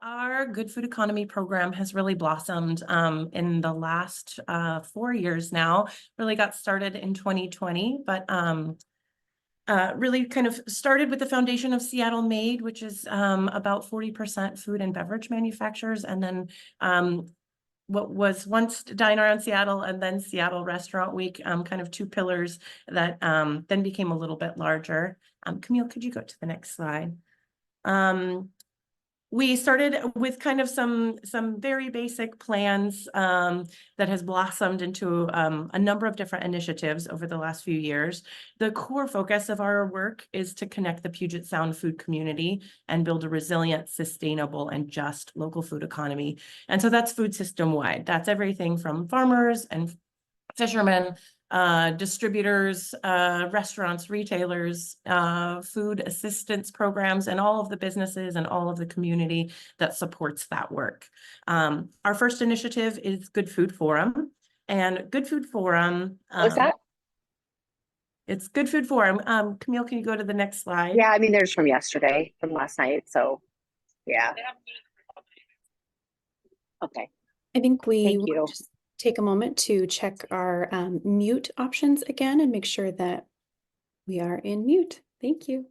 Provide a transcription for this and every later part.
Our Good Food Economy program has really blossomed in the last 4 years now. Really got started in 2020, but really kind of started with the foundation of Seattle Made, which is about 40% food and beverage manufacturers, and then what was once Dine Around Seattle and then Seattle Restaurant Week, kind of two pillars that then became a little bit larger. Camille, could you go to the next slide? We started with kind of some very basic plans that has blossomed into a number of different initiatives over the last few years. The core focus of our work is to connect the Puget Sound food community and build a resilient, sustainable, and just local food economy. And so that's food system wide. That's everything from farmers and fishermen, distributors, restaurants, retailers, food assistance programs, and all of the businesses and all of the community that supports that work. Our first initiative is Good Food Forum. And Good Food Forum. What's that? It's Good Food Forum. Camille, can you go to the next slide? Yeah, I mean, there's from yesterday, from last night. So, yeah. Okay. I think we Thank you. will just take a moment to check our mute options again and make sure that we are in mute. Thank you.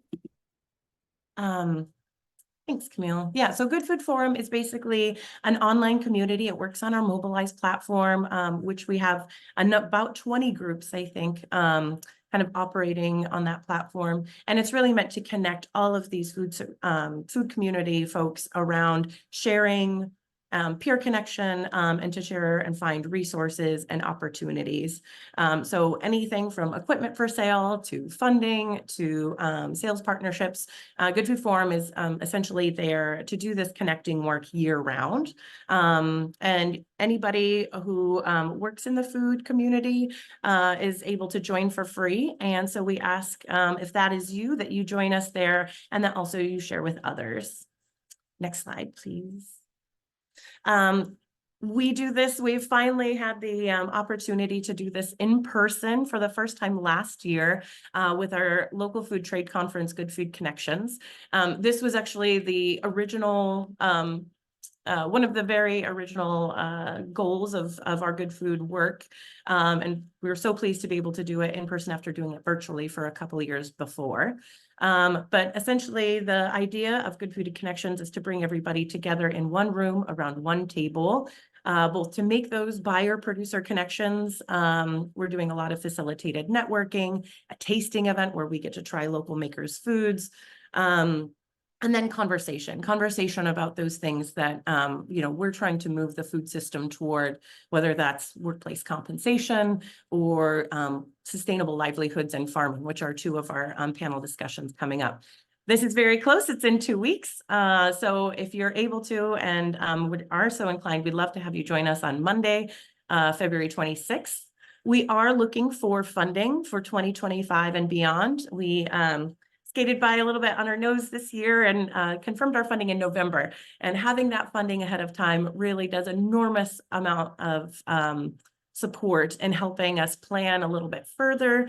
Thanks, Camille. Yeah, so Good Food Forum is basically an online community. It works on our Mobilize platform, which we have about 20 groups, I think, kind of operating on that platform. And it's really meant to connect all of these food community folks around sharing, peer connection, and to share and find resources and opportunities. So anything from equipment for sale to funding to sales partnerships. Good Food Forum is essentially there to do this connecting work year round. And anybody who works in the food community is able to join for free. And so we ask if that is you, that you join us there and that also you share with others. Next slide, please. We do this, we've finally had the opportunity to do this in person for the first time last year with our local food trade conference, Good Food Connections. This was actually the original, one of the very original goals of our Good Food work. And we were so pleased to be able to do it in person after doing it virtually for a couple of years before. But essentially the idea of Good Food Connections is to bring everybody together in one room around one table, both to make those buyer-producer connections. We're doing a lot of facilitated networking, a tasting event where we get to try local makers' foods, and then conversation about those things that, we're trying to move the food system toward, whether that's workplace compensation or sustainable livelihoods and farming, which are two of our panel discussions coming up. This is very close. It's in 2 weeks. So if you're able to and are so inclined, we'd love to have you join us on Monday, February 26th. We are looking for funding for 2025 and beyond. We skated by a little bit on our nose this year and confirmed our funding in November. And having that funding ahead of time really does enormous amount of support in helping us plan a little bit further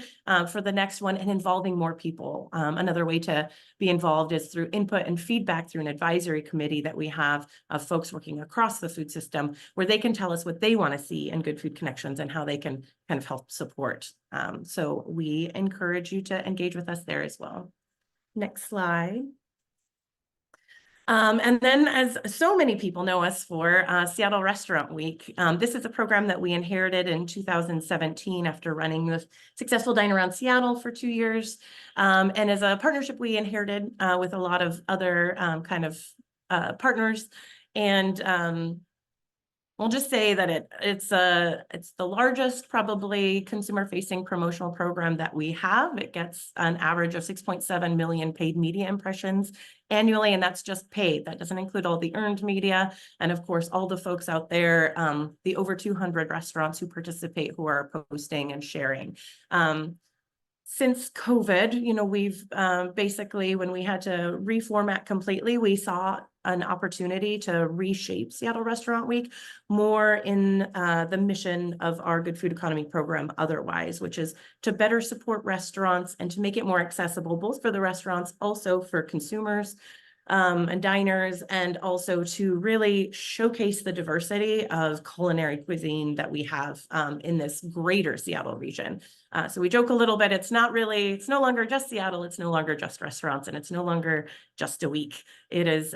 for the next one and involving more people. Another way to be involved is through input and feedback through an advisory committee that we have of folks working across the food system, where they can tell us what they want to see in Good Food Connections and how they can kind of help support. So we encourage you to engage with us there as well. Next slide. And then, as so many people know us for, Seattle Restaurant Week. This is a program that we inherited in 2017 after running the successful Dine Around Seattle for 2 years. And as a partnership, we inherited with a lot of other partners. And we'll just say that it's the largest probably consumer-facing promotional program that we have. It gets an average of 6.7 million paid media impressions annually, and that's just paid. That doesn't include all the earned media, and of course, all the folks out there, the over 200 restaurants who participate, who are posting and sharing. Since COVID, we've basically, when we had to reformat completely, we saw an opportunity to reshape Seattle Restaurant Week more in the mission of our Good Food Economy program otherwise, which is to better support restaurants and to make it more accessible, both for the restaurants, also for consumers. and diners, and also to really showcase the diversity of culinary cuisine that we have in this greater Seattle region. So we joke a little bit, it's no longer just Seattle, it's no longer just restaurants, and it's no longer just a week. It is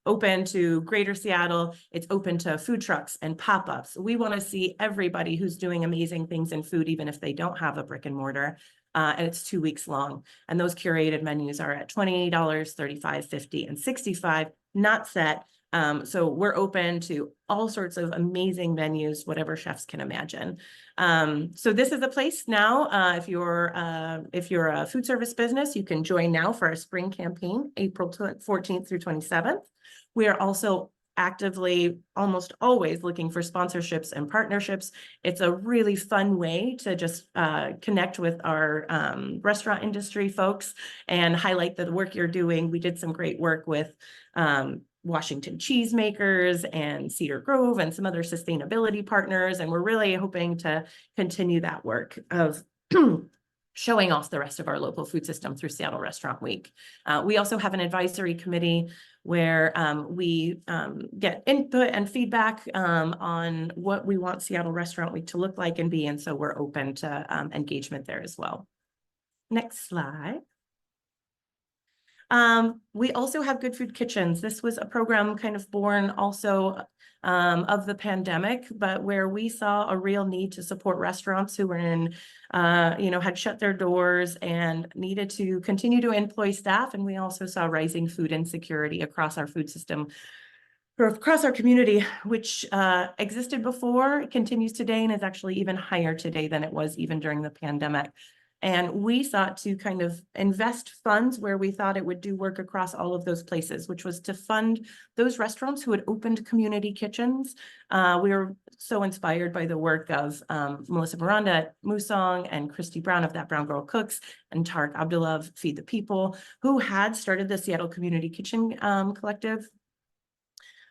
open to greater Seattle. It's open to food trucks and pop-ups. We want to see everybody who's doing amazing things in food, even if they don't have a brick and mortar. And it's 2 weeks long. And those curated menus are at $28, $35, $50, and $65, not set. So we're open to all sorts of amazing menus, whatever chefs can imagine. So this is a place now, if you're a food service business, you can join now for our spring campaign, April 14th through 27th. We are also actively almost always looking for sponsorships and partnerships. It's a really fun way to just connect with our restaurant industry folks and highlight the work you're doing. We did some great work with Washington Cheesemakers and Cedar Grove and some other sustainability partners. And we're really hoping to continue that work of showing off the rest of our local food system through Seattle Restaurant Week. We also have an advisory committee where we get input and feedback on what we want Seattle Restaurant Week to look like and be. And so we're open to engagement there as well. Next slide. We also have Good Food Kitchens. This was a program kind of born also of the pandemic, but where we saw a real need to support restaurants who were in, had shut their doors and needed to continue to employ staff. And we also saw rising food insecurity across our food system, or across our community, which existed before, continues today, and is actually even higher today than it was even during the pandemic. And we sought to kind of invest funds where we thought it would do work across all of those places, which was to fund those restaurants who had opened community kitchens. We were so inspired by the work of Melissa Miranda at Musong and Christy Brown of That Brown Girl Cooks and Tarek Abdullah of Feed the People, who had started the Seattle Community Kitchen Collective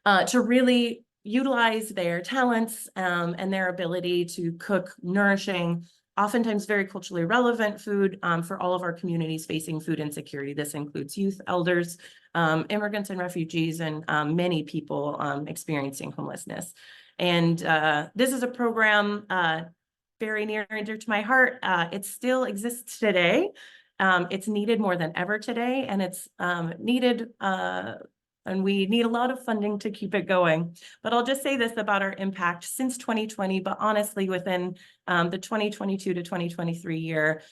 to really utilize their talents and their ability to cook nourishing, oftentimes very culturally relevant food for all of our communities facing food insecurity. This includes youth, elders, immigrants and refugees, and many people experiencing homelessness. And this is a program very near and dear to my heart. It still exists today. It's needed more than ever today, and it's needed and we need a lot of funding to keep it going. But I'll just say this about our impact since 2020, but honestly, within the 2022 to 2023 year,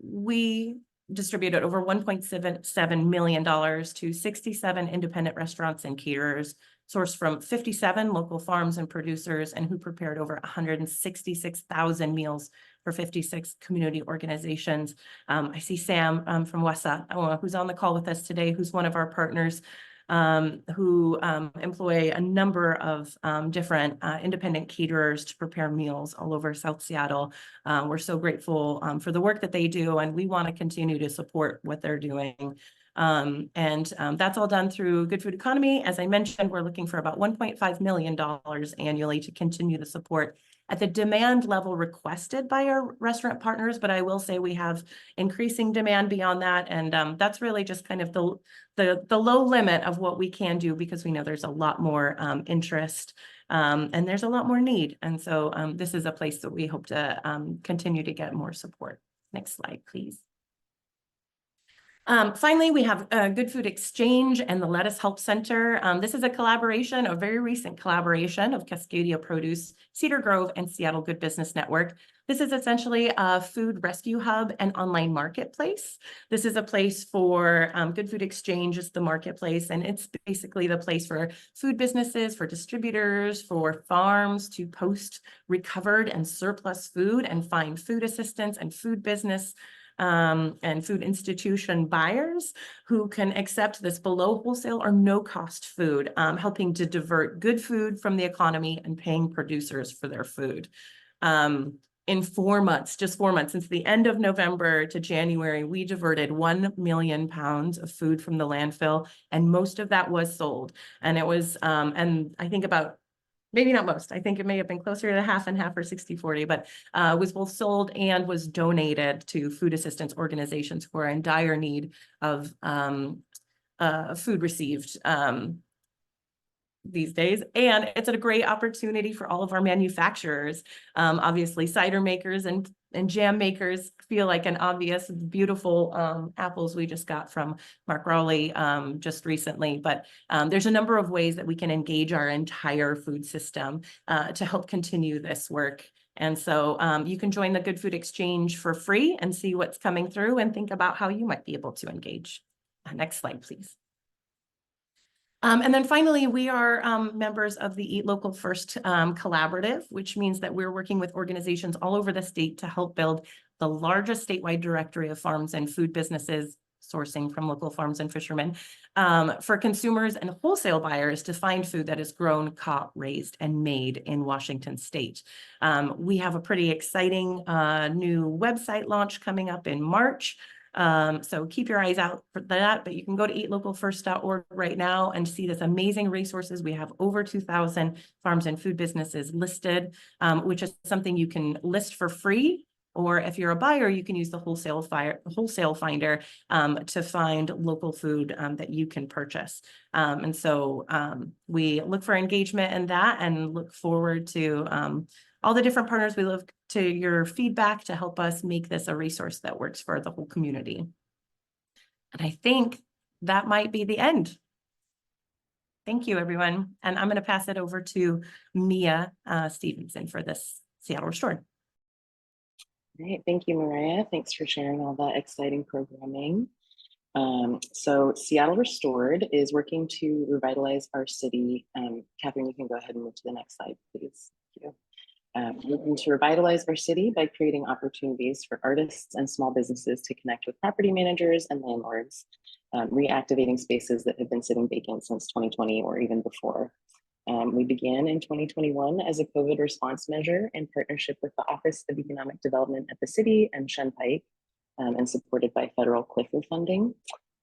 we distributed over $1.77 million to 67 independent restaurants and caterers, sourced from 57 local farms and producers, and who prepared over 166,000 meals for 56 community organizations. I see Sam from WESA, who's on the call with us today, who's one of our partners, who employ a number of different independent caterers to prepare meals all over South Seattle. We're so grateful for the work that they do, and we want to continue to support what they're doing. That's all done through Good Food Economy. As I mentioned, we're looking for about $1.5 million annually to continue the support at the demand level requested by our restaurant partners. But I will say we have increasing demand beyond that. And that's really just kind of the low limit of what we can do, because we know there's a lot more interest and there's a lot more need. And so this is a place that we hope to continue to get more support. Next slide, please. Finally, we have Good Food Exchange and the Lettuce Help Center. This is a collaboration, a very recent collaboration of Cascadia Produce, Cedar Grove, and Seattle Good Business Network. This is essentially a food rescue hub and online marketplace. This is a place for Good Food Exchange is the marketplace, and it's basically the place for food businesses, for distributors, for farms to post recovered and surplus food and find food assistance and food business and food institution buyers who can accept this below wholesale or no cost food, helping to divert good food from the economy and paying producers for their food. In 4 months, just 4 months, since the end of November to January, we diverted 1 million pounds of food from the landfill, and most of that was sold. And it was, and I think about, maybe not most, I think it may have been closer to half and half or 60-40, but was both sold and was donated to food assistance organizations who are in dire need of food received these days. And it's a great opportunity for all of our manufacturers. Obviously, cider makers and jam makers feel like an obvious, beautiful apples we just got from Mark Rowley just recently. But there's a number of ways that we can engage our entire food system to help continue this work. And so you can join the Good Food Exchange for free and see what's coming through and think about how you might be able to engage. Next slide, please. And then finally, we are members of the Eat Local First collaborative, which means that we're working with organizations all over the state to help build the largest statewide directory of farms and food businesses sourcing from local farms and fishermen for consumers and wholesale buyers to find food that is grown, caught, raised, and made in Washington state. We have a pretty exciting new website launch coming up in March. So keep your eyes out for that, but you can go to eatlocalfirst.org right now and see this amazing resources. We have over 2,000 farms and food businesses listed, which is something you can list for free. Or if you're a buyer, you can use the wholesale finder to find local food that you can purchase. And so we look for engagement in that and look forward to all the different partners. We look to your feedback to help us make this a resource that works for the whole community. And I think that might be the end. Thank you, everyone. And I'm going to pass it over to Mia Stevenson for this Seattle Restored. Great, thank you, Mariah. Thanks for sharing all that exciting programming. So Seattle Restored is working to revitalize our city. Catherine, you can go ahead and move to the next slide, please. Thank you. Looking to revitalize our city by creating opportunities for artists and small businesses to connect with property managers and landlords, reactivating spaces that have been sitting vacant since 2020 or even before. We began in 2021 as a COVID response measure in partnership with the Office of Economic Development at the city and Shunpike, and supported by federal Clifford funding.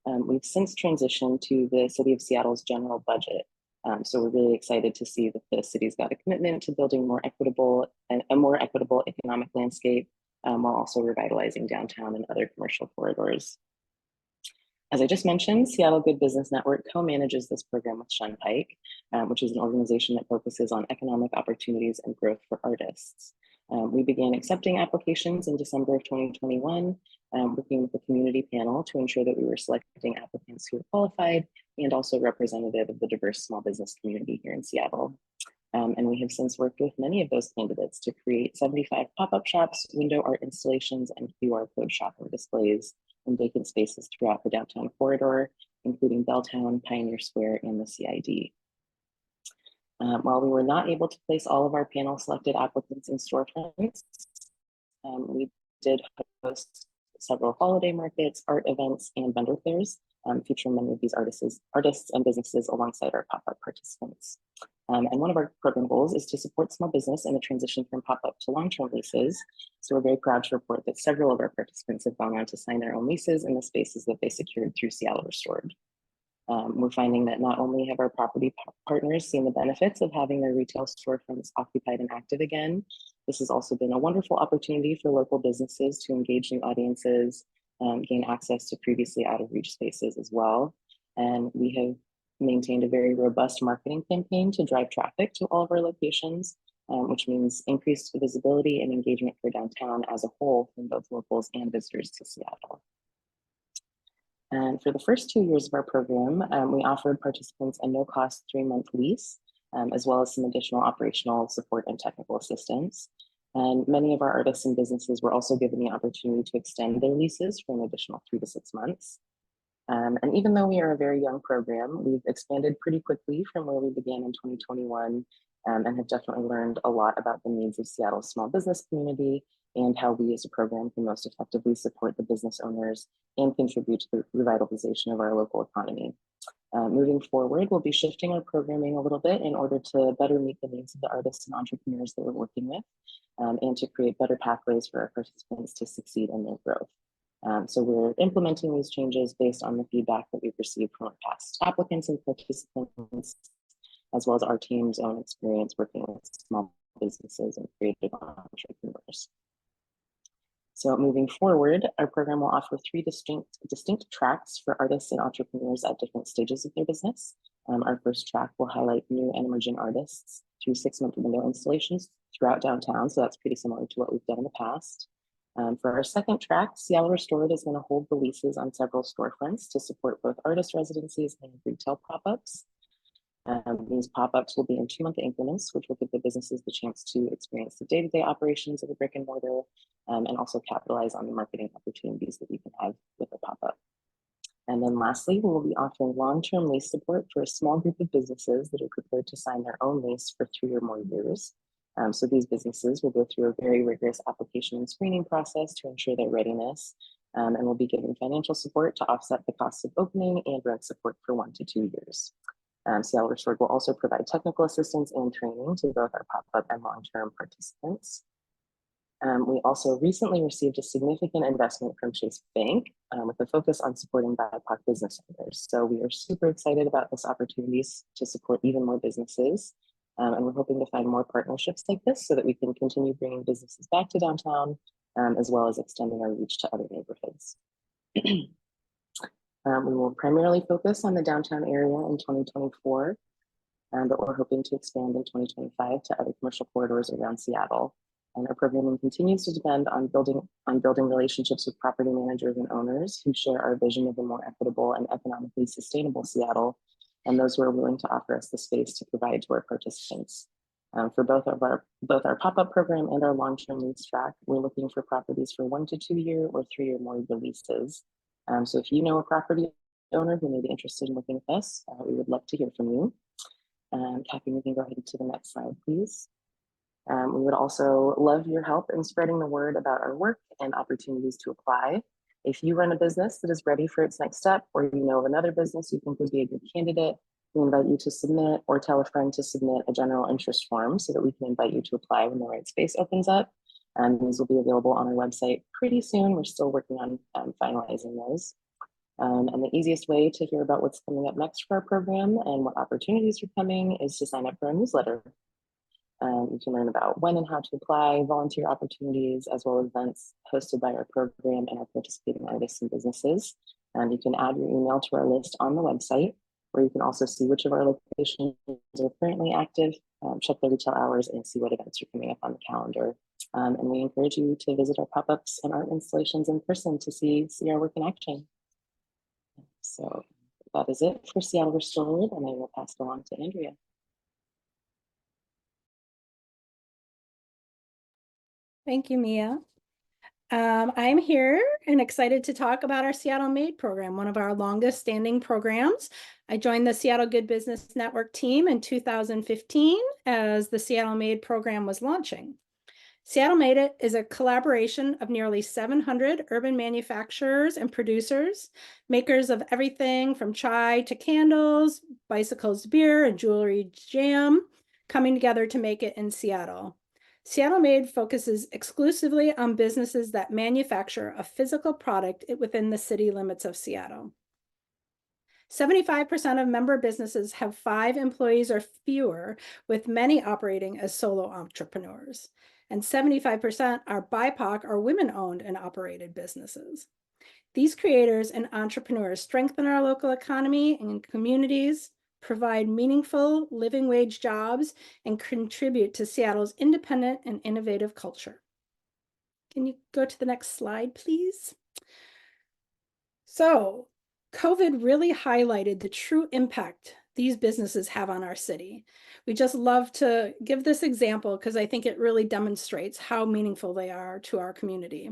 We've since transitioned to the City of Seattle's general budget. So we're really excited to see that the city's got a commitment to building a more equitable economic landscape, while also revitalizing downtown and other commercial corridors. As I just mentioned, Seattle Good Business Network co-manages this program with Shunpike, which is an organization that focuses on economic opportunities and growth for artists. We began accepting applications in December of 2021, working with the community panel to ensure that we were selecting applicants who were qualified and also representative of the diverse small business community here in Seattle. And we have since worked with many of those candidates to create 75 pop-up shops, window art installations, and QR code shopper displays in vacant spaces throughout the downtown corridor, including Belltown, Pioneer Square, and the CID. While we were not able to place all of our panel selected applicants in storefronts, we did host several holiday markets, art events, and vendor fairs, featuring many of these artists and businesses alongside our pop-up participants. And one of our program goals is to support small business in the transition from pop-up to long-term leases. So we're very proud to report that several of our participants have gone on to sign their own leases in the spaces that they secured through Seattle Restored. We're finding that not only have our property partners seen the benefits of having their retail storefronts occupied and active again, this has also been a wonderful opportunity for local businesses to engage new audiences, gain access to previously out-of-reach spaces as well. And we have maintained a very robust marketing campaign to drive traffic to all of our locations, which means increased visibility and engagement for downtown as a whole from both locals and visitors to Seattle. And for the first 2 years of our program, we offered participants a no-cost 3-month lease, as well as some additional operational support and technical assistance. And many of our artists and businesses were also given the opportunity to extend their leases for an additional 3 to 6 months. And even though we are a very young program, we've expanded pretty quickly from where we began in 2021, and have definitely learned a lot about the needs of Seattle's small business community and how we as a program can most effectively support the business owners and contribute to the revitalization of our local economy. Moving forward, we'll be shifting our programming a little bit in order to better meet the needs of the artists and entrepreneurs that we're working with, and to create better pathways for our participants to succeed in their growth. So we're implementing these changes based on the feedback that we've received from our past applicants and participants, as well as our team's own experience working with small businesses and creative entrepreneurs. So moving forward, our program will offer three distinct tracks for artists and entrepreneurs at different stages of their business. Our first track will highlight new and emerging artists through 6-month window installations throughout downtown. So that's pretty similar to what we've done in the past. For our second track, Seattle Restored is going to hold releases on several storefronts to support both artist residencies and retail pop-ups. These pop-ups will be in 2-month increments, which will give the businesses the chance to experience the day-to-day operations of a brick and mortar, and also capitalize on the marketing opportunities that you can have with a pop-up. And then lastly, we will be offering long-term lease support for a small group of businesses that are prepared to sign their own lease for 3 or more years. So these businesses will go through a very rigorous application and screening process to ensure their readiness, and will be given financial support to offset the costs of opening and rent support for 1 to 2 years. Seattle Restored will also provide technical assistance and training to both our pop-up and long-term participants. We also recently received a significant investment from Chase Bank with a focus on supporting BIPOC business owners. So we are super excited about this opportunities to support even more businesses. And we're hoping to find more partnerships like this so that we can continue bringing businesses back to downtown, as well as extending our reach to other neighborhoods. We will primarily focus on the downtown area in 2024, but we're hoping to expand in 2025 to other commercial corridors around Seattle. And our programming continues to depend on building relationships with property managers and owners who share our vision of a more equitable and economically sustainable Seattle, and those who are willing to offer us the space to provide to our participants. For both our pop-up program and our long-term lease track, we're looking for properties for 1 to 2 year or 3 or more releases. So if you know a property owner who may be interested in working with us, we would love to hear from you. Kathy, we can go ahead to the next slide, please. We would also love your help in spreading the word about our work and opportunities to apply. If you run a business that is ready for its next step, or you know of another business you think would be a good candidate, we invite you to submit or tell a friend to submit a general interest form so that we can invite you to apply when the right space opens up. These will be available on our website pretty soon. We're still working on finalizing those. And the easiest way to hear about what's coming up next for our program and what opportunities are coming is to sign up for our newsletter. You can learn about when and how to apply, volunteer opportunities, as well as events hosted by our program and our participating artists and businesses. You can add your email to our list on the website, where you can also see which of our locations are currently active, check the retail hours, and see what events are coming up on the calendar. And we encourage you to visit our pop-ups and art installations in person to see our work in action. So that is it for Seattle Restored, and I will pass it along to Andrea. Thank you, Mia. I'm here and excited to talk about our Seattle Made program, one of our longest standing programs. I joined the Seattle Good Business Network team in 2015 as the Seattle Made program was launching. Seattle Made It is a collaboration of nearly 700 urban manufacturers and producers, makers of everything from chai to candles, bicycles to beer, and jewelry to jam, coming together to make it in Seattle. Seattle Made focuses exclusively on businesses that manufacture a physical product within the city limits of Seattle. 75% of member businesses have 5 employees or fewer, with many operating as solo entrepreneurs. And 75% are BIPOC or women-owned and operated businesses. These creators and entrepreneurs strengthen our local economy and communities, provide meaningful living wage jobs, and contribute to Seattle's independent and innovative culture. Can you go to the next slide, please? So, COVID really highlighted the true impact these businesses have on our city. We just love to give this example because I think it really demonstrates how meaningful they are to our community.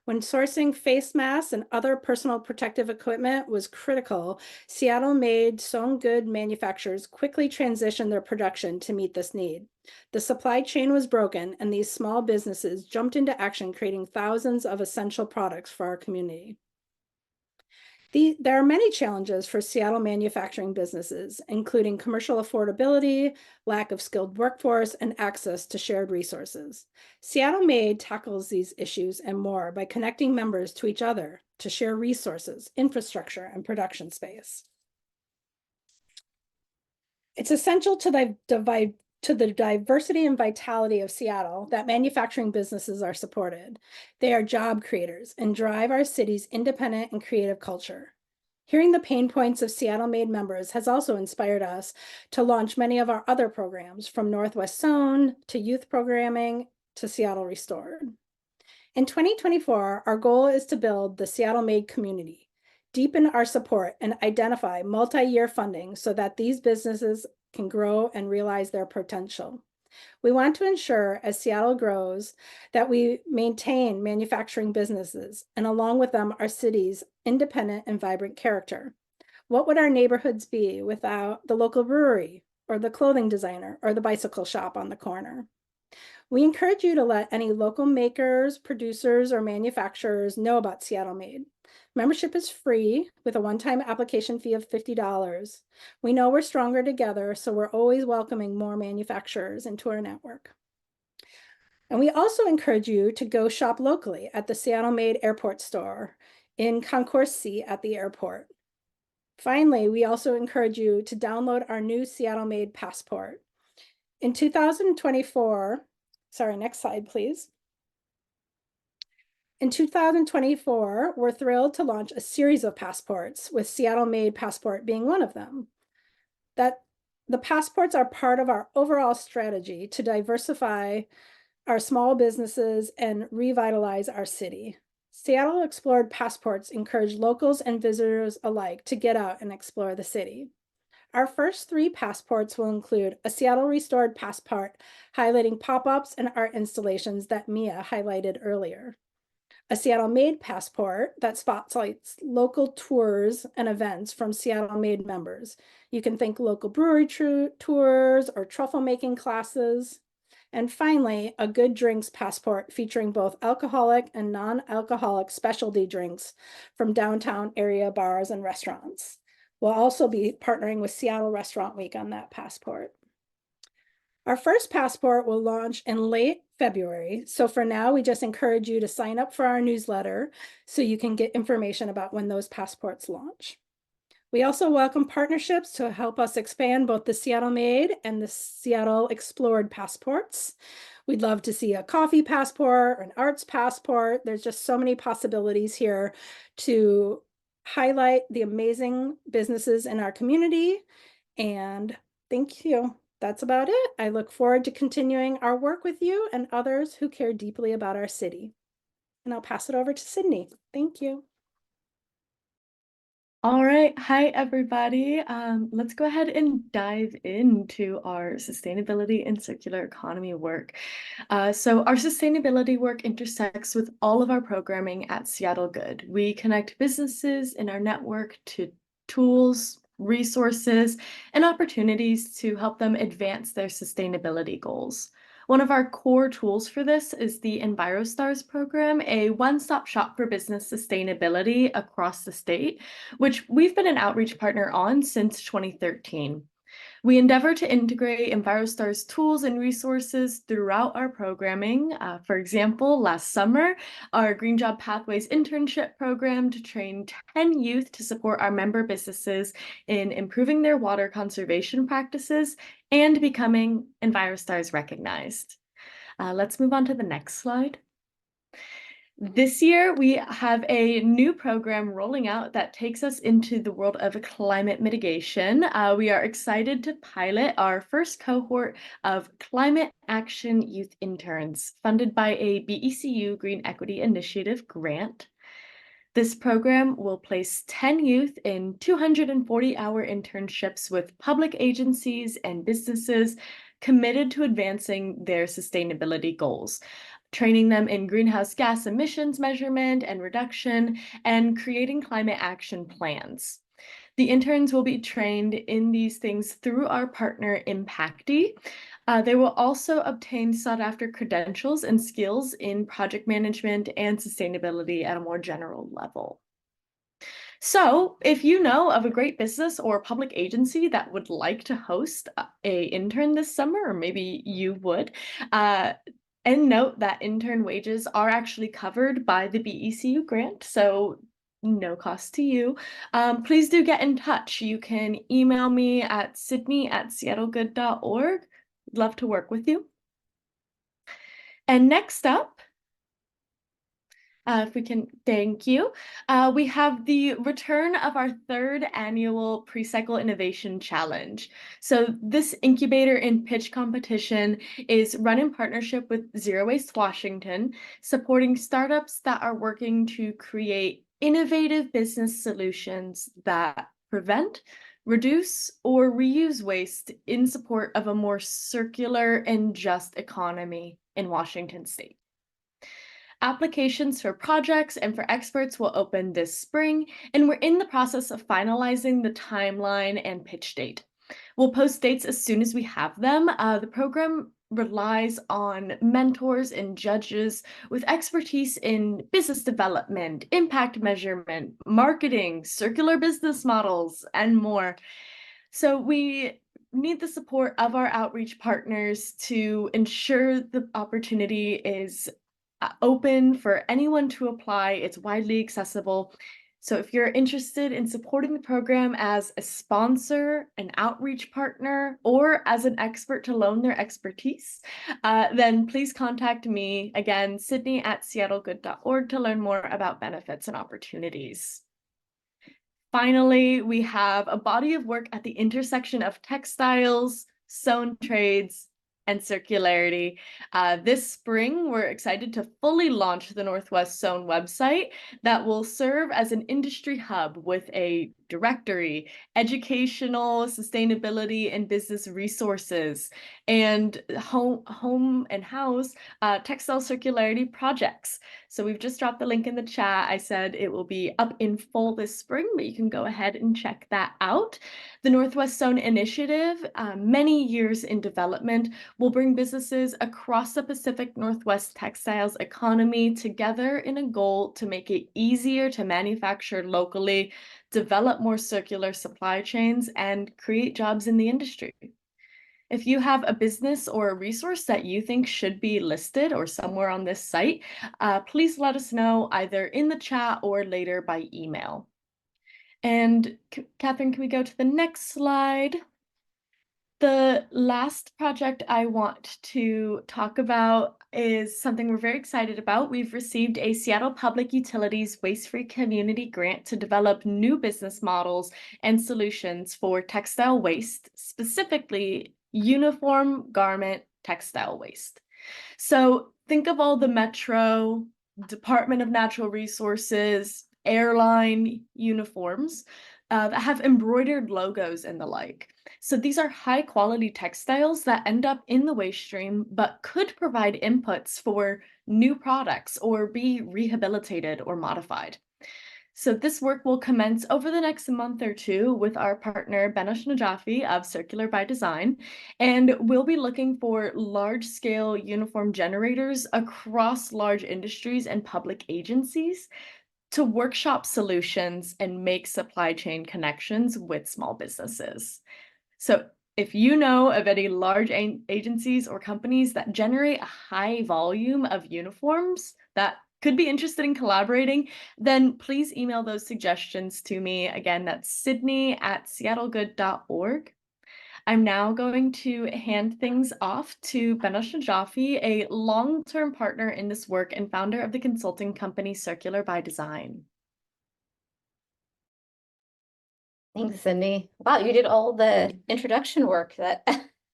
When sourcing face masks and other personal protective equipment was critical, Seattle-made sewn good manufacturers quickly transitioned their production to meet this need. The supply chain was broken, and these small businesses jumped into action, creating thousands of essential products for our community. There are many challenges for Seattle manufacturing businesses, including commercial affordability, lack of skilled workforce, and access to shared resources. Seattle Made tackles these issues and more by connecting members to each other to share resources, infrastructure, and production space. It's essential to to the diversity and vitality of Seattle that manufacturing businesses are supported. They are job creators and drive our city's independent and creative culture. Hearing the pain points of Seattle-made members has also inspired us to launch many of our other programs, from Northwest Zone to youth programming to Seattle Restored. In 2024, our goal is to build the Seattle-made community, deepen our support, and identify multi-year funding so that these businesses can grow and realize their potential. We want to ensure, as Seattle grows, that we maintain manufacturing businesses, and along with them, our city's independent and vibrant character. What would our neighborhoods be without the local brewery, or the clothing designer, or the bicycle shop on the corner? We encourage you to let any local makers, producers, or manufacturers know about Seattle Made. Membership is free with a one-time application fee of $50. We know we're stronger together, so we're always welcoming more manufacturers into our network. And we also encourage you to go shop locally at the Seattle Made Airport Store in Concourse C at the airport. Finally, we also encourage you to download our new Seattle Made Passport. In 2024, sorry, next slide, please. In 2024, we're thrilled to launch a series of passports, with Seattle Made Passport being one of them. That the passports are part of our overall strategy to diversify our small businesses and revitalize our city. Seattle Explored passports encourage locals and visitors alike to get out and explore the city. Our first 3 passports will include a Seattle Restored passport highlighting pop-ups and art installations that Mia highlighted earlier. A Seattle Made passport that spotlights local tours and events from Seattle Made members. You can think local brewery tours or truffle making classes. And finally, a Good Drinks passport featuring both alcoholic and non-alcoholic specialty drinks from downtown area bars and restaurants. We'll also be partnering with Seattle Restaurant Week on that passport. Our first passport will launch in late February. So for now, we just encourage you to sign up for our newsletter so you can get information about when those passports launch. We also welcome partnerships to help us expand both the Seattle Made and the Seattle Explored passports. We'd love to see a coffee passport, an arts passport. There's just so many possibilities here to highlight the amazing businesses in our community. And thank you. That's about it. I look forward to continuing our work with you and others who care deeply about our city. And I'll pass it over to Sydney. Thank you. All right. Hi, everybody. Let's go ahead and dive into our sustainability and circular economy work. So our sustainability work intersects with all of our programming at Seattle Good. We connect businesses in our network to tools, resources, and opportunities to help them advance their sustainability goals. One of our core tools for this is the EnviroStars program, a one-stop shop for business sustainability across the state, which we've been an outreach partner on since 2013. We endeavor to integrate EnviroStars tools and resources throughout our programming. For example, last summer, our Green Job Pathways internship program to train 10 youth to support our member businesses in improving their water conservation practices and becoming EnviroStars recognized. Let's move on to the next slide. This year, we have a new program rolling out that takes us into the world of climate mitigation. We are excited to pilot our first cohort of climate action youth interns funded by a BECU Green Equity Initiative grant. This program will place 10 youth in 240-hour internships with public agencies and businesses committed to advancing their sustainability goals, training them in greenhouse gas emissions measurement and reduction, and creating climate action plans. The interns will be trained in these things through our partner Impacti. They will also obtain sought-after credentials and skills in project management and sustainability at a more general level. So if you know of a great business or public agency that would like to host an intern this summer, or maybe you would, and note that intern wages are actually covered by the BECU grant, so no cost to you. Please do get in touch. You can email me at sydney@seattlegood.org. We'd love to work with you. And next up, if we can, thank you. We have the return of our 3rd annual Pre-Cycle Innovation Challenge. So this incubator and pitch competition is run in partnership with Zero Waste Washington, supporting startups that are working to create innovative business solutions that prevent, reduce, or reuse waste in support of a more circular and just economy in Washington State. Applications for projects and for experts will open this spring, and we're in the process of finalizing the timeline and pitch date. We'll post dates as soon as we have them. The program relies on mentors and judges with expertise in business development, impact measurement, marketing, circular business models, and more. So we need the support of our outreach partners to ensure the opportunity is open for anyone to apply. It's widely accessible. So if you're interested in supporting the program as a sponsor, an outreach partner, or as an expert to loan their expertise, then please contact me, again, Sydney@seattlegood.org, to learn more about benefits and opportunities. Finally, we have a body of work at the intersection of textiles, sewn trades, and circularity. This spring, we're excited to fully launch the Northwest Sewn website that will serve as an industry hub with a directory, educational, sustainability, and business resources, and home and house textile circularity projects. So we've just dropped the link in the chat. I said it will be up in full this spring, but you can go ahead and check that out. The Northwest Sewn Initiative, many years in development, will bring businesses across the Pacific Northwest textiles economy together in a goal to make it easier to manufacture locally, develop more circular supply chains, and create jobs in the industry. If you have a business or a resource that you think should be listed or somewhere on this site, please let us know either in the chat or later by email. And Catherine, can we go to the next slide? The last project I want to talk about is something we're very excited about. We've received a Seattle Public Utilities Waste-Free Community Grant to develop new business models and solutions for textile waste, specifically uniform garment textile waste. So think of all the Metro, Department of Natural Resources, airline uniforms that have embroidered logos and the like. So these are high quality textiles that end up in the waste stream, but could provide inputs for new products or be rehabilitated or modified. So this work will commence over the next month or two with our partner Benosh Najafi of Circular by Design, and we'll be looking for large-scale uniform generators across large industries and public agencies to workshop solutions and make supply chain connections with small businesses. So if you know of any large agencies or companies that generate a high volume of uniforms that could be interested in collaborating, then please email those suggestions to me. Again, that's Sydney@seattlegood.org. I'm now going to hand things off to Benosh Najafi, a long-term partner in this work and founder of the consulting company Circular by Design. Thanks, Sydney. Wow, you did all the introduction work that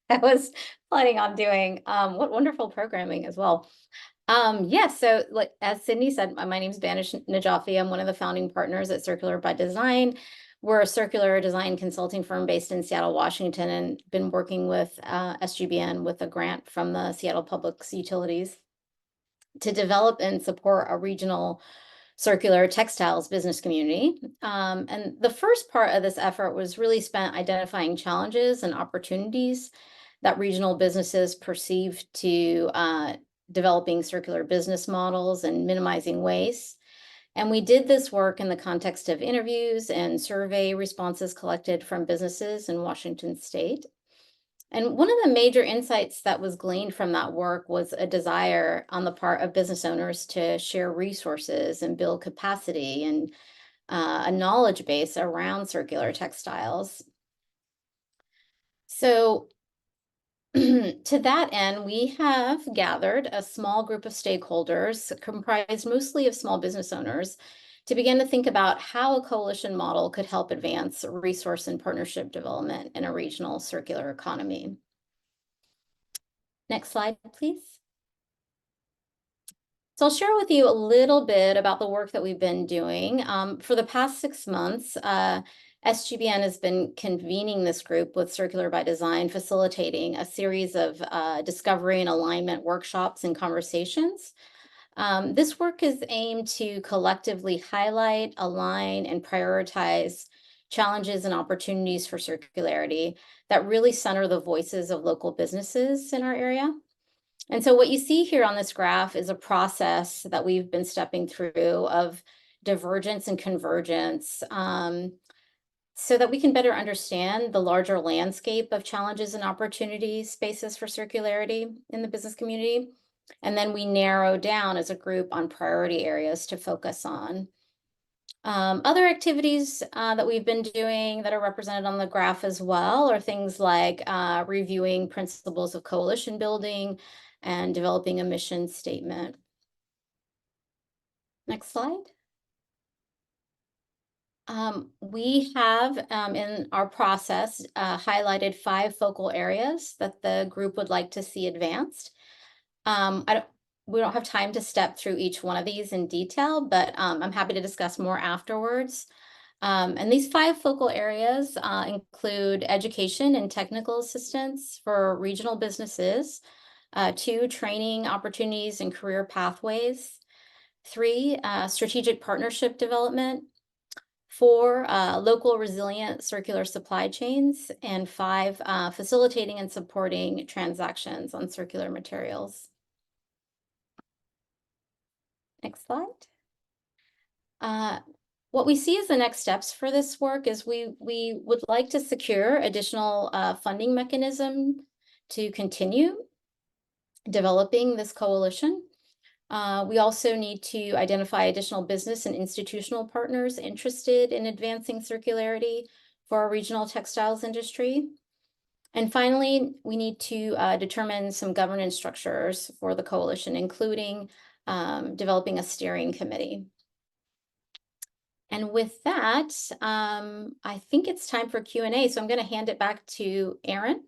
I was planning on doing. What wonderful programming as well. Yeah, so like as Sydney said, my name is Banish Najafi. I'm one of the founding partners at Circular by Design. We're a circular design consulting firm based in Seattle, Washington, and been working with SGBN with a grant from the Seattle Public Utilities to develop and support a regional circular textiles business community. And the first part of this effort was really spent identifying challenges and opportunities that regional businesses perceive to developing circular business models and minimizing waste. And we did this work in the context of interviews and survey responses collected from businesses in Washington State. And one of the major insights that was gleaned from that work was a desire on the part of business owners to share resources and build capacity and a knowledge base around circular textiles. So To that end, we have gathered a small group of stakeholders comprised mostly of small business owners to begin to think about how a coalition model could help advance resource and partnership development in a regional circular economy. Next slide, please. So I'll share with you a little bit about the work that we've been doing. For the past 6 months, SGBN has been convening this group with Circular by Design, facilitating a series of discovery and alignment workshops and conversations. This work is aimed to collectively highlight, align, and prioritize challenges and opportunities for circularity that really center the voices of local businesses in our area. And so what you see here on this graph is a process that we've been stepping through of divergence and convergence, so that we can better understand the larger landscape of challenges and opportunity spaces for circularity in the business community. And then we narrow down as a group on priority areas to focus on. Other activities that we've been doing that are represented on the graph as well are things like reviewing principles of coalition building and developing a mission statement. Next slide. We have in our process highlighted 5 focal areas that the group would like to see advanced. We don't have time to step through each one of these in detail, but I'm happy to discuss more afterwards. And these 5 focal areas include education and technical assistance for regional businesses, 2, training opportunities and career pathways, 3, strategic partnership development, 4, local resilient circular supply chains, and 5, facilitating and supporting transactions on circular materials. Next slide. What we see as the next steps for this work is we would like to secure additional funding mechanism to continue developing this coalition. We also need to identify additional business and institutional partners interested in advancing circularity for our regional textiles industry. And finally, we need to determine some governance structures for the coalition, including developing a steering committee. And with that, I think it's time for Q&A. So I'm going to hand it back to Erin.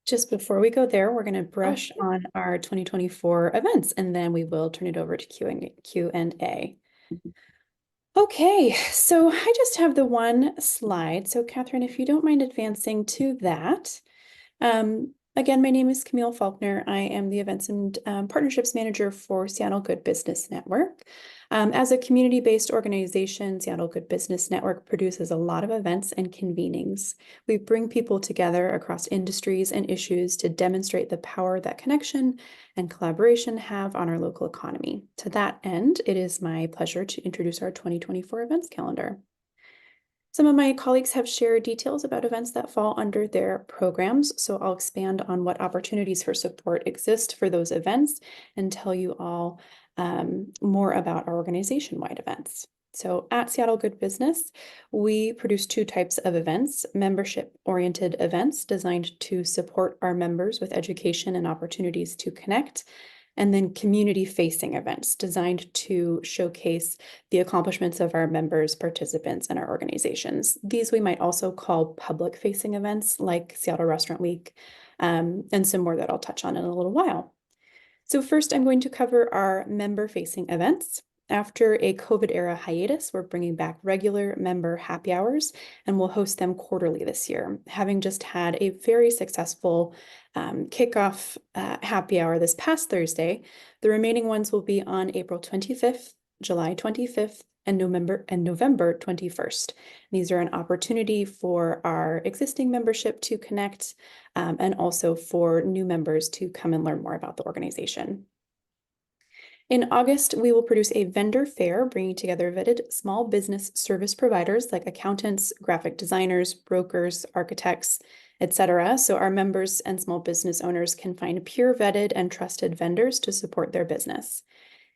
Just before we go there, we're going to brush on our 2024 events, and then we will turn it over to Q&A. Okay, so I just have the one slide. So Catherine, if you don't mind advancing to that. Again, my name is Camille Faulkner. I am the Events and Partnerships Manager for Seattle Good Business Network. As a community-based organization, Seattle Good Business Network produces a lot of events and convenings. We bring people together across industries and issues to demonstrate the power that connection and collaboration have on our local economy. To that end, it is my pleasure to introduce our 2024 events calendar. Some of my colleagues have shared details about events that fall under their programs, so I'll expand on what opportunities for support exist for those events and tell you all more about our organization-wide events. So at Seattle Good Business, we produce 2 types of events: membership-oriented events designed to support our members with education and opportunities to connect, and then community-facing events designed to showcase the accomplishments of our members, participants, and our organizations. These we might also call public-facing events like Seattle Restaurant Week, and some more that I'll touch on in a little while. So first, I'm going to cover our member-facing events. After a COVID-era hiatus, we're bringing back regular member happy hours, and we'll host them quarterly this year. Having just had a very successful kickoff happy hour this past Thursday, the remaining ones will be on April 25th, July 25th, and November 21st. These are an opportunity for our existing membership to connect, and also for new members to come and learn more about the organization. In August, we will produce a vendor fair bringing together vetted small business service providers like accountants, graphic designers, brokers, architects, etc. So our members and small business owners can find peer vetted and trusted vendors to support their business.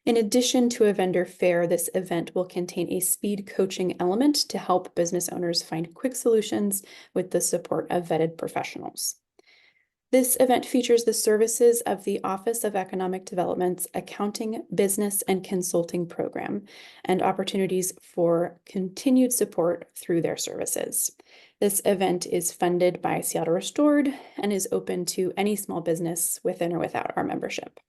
In addition to a vendor fair, this event will contain a speed coaching element to help business owners find quick solutions with the support of vetted professionals. This event features the services of the Office of Economic Development's Accounting, Business, and Consulting Program and opportunities for continued support through their services. This event is funded by Seattle Restored and is open to any small business within or without our membership.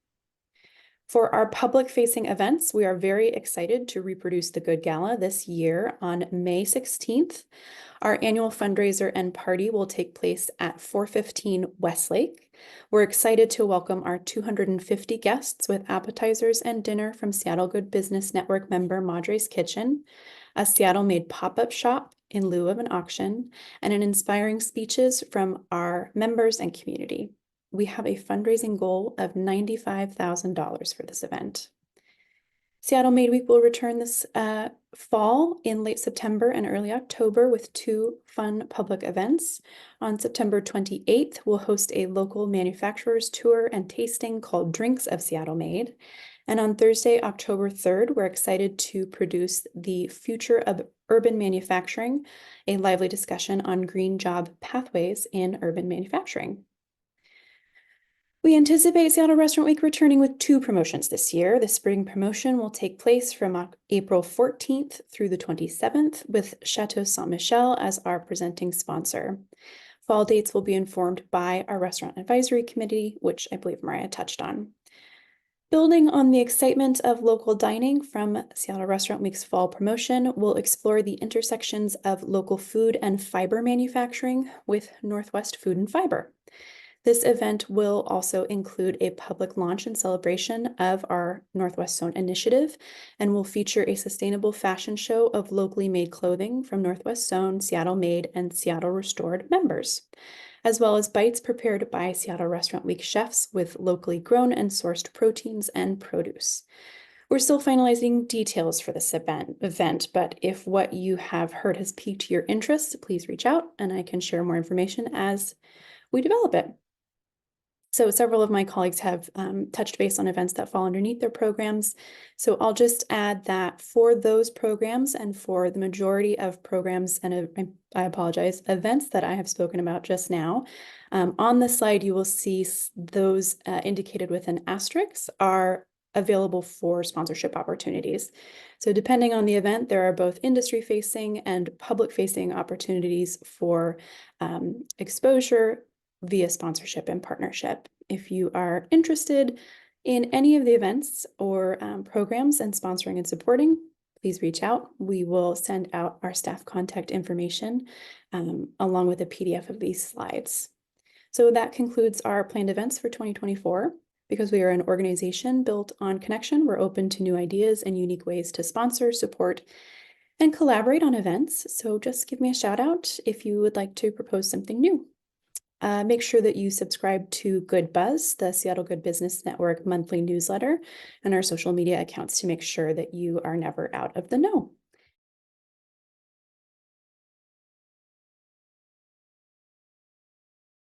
For our public-facing events, we are very excited to reproduce the Good Gala this year on May 16th. Our annual fundraiser and party will take place at 415 Westlake. We're excited to welcome our 250 guests with appetizers and dinner from Seattle Good Business Network member Madre's Kitchen, a Seattle-made pop-up shop in lieu of an auction, and an inspiring speeches from our members and community. We have a fundraising goal of $95,000 for this event. Seattle Made Week will return this fall in late September and early October with 2 fun public events. On September 28th, we'll host a local manufacturers tour and tasting called Drinks of Seattle Made. And on Thursday, October 3rd, we're excited to produce the Future of Urban Manufacturing, a lively discussion on green job pathways in urban manufacturing. We anticipate Seattle Restaurant Week returning with 2 promotions this year. The spring promotion will take place from April 14th through the 27th with Chateau Saint Michel as our presenting sponsor. Fall dates will be informed by our Restaurant Advisory Committee, which I believe Mariah touched on. Building on the excitement of local dining from Seattle Restaurant Week's fall promotion, we'll explore the intersections of local food and fiber manufacturing with Northwest Food and Fiber. This event will also include a public launch and celebration of our Northwest Zone initiative and will feature a sustainable fashion show of locally made clothing from Northwest Zone, Seattle Made, and Seattle Restored members, as well as bites prepared by Seattle Restaurant Week chefs with locally grown and sourced proteins and produce. We're still finalizing details for this event, but if what you have heard has piqued your interest, please reach out and I can share more information as we develop it. So several of my colleagues have touched base on events that fall underneath their programs. So I'll just add that for those programs and for the majority of programs and I apologize, events that I have spoken about just now, on the slide you will see those indicated with an asterisk are available for sponsorship opportunities. So depending on the event, there are both industry-facing and public-facing opportunities for exposure via sponsorship and partnership. If you are interested in any of the events or programs and sponsoring and supporting, please reach out. We will send out our staff contact information along with a PDF of these slides. So that concludes our planned events for 2024. Because we are an organization built on connection, we're open to new ideas and unique ways to sponsor, support, and collaborate on events. So just give me a shout out if you would like to propose something new. Make sure that you subscribe to Good Buzz, the Seattle Good Business Network monthly newsletter, and our social media accounts to make sure that you are never out of the know.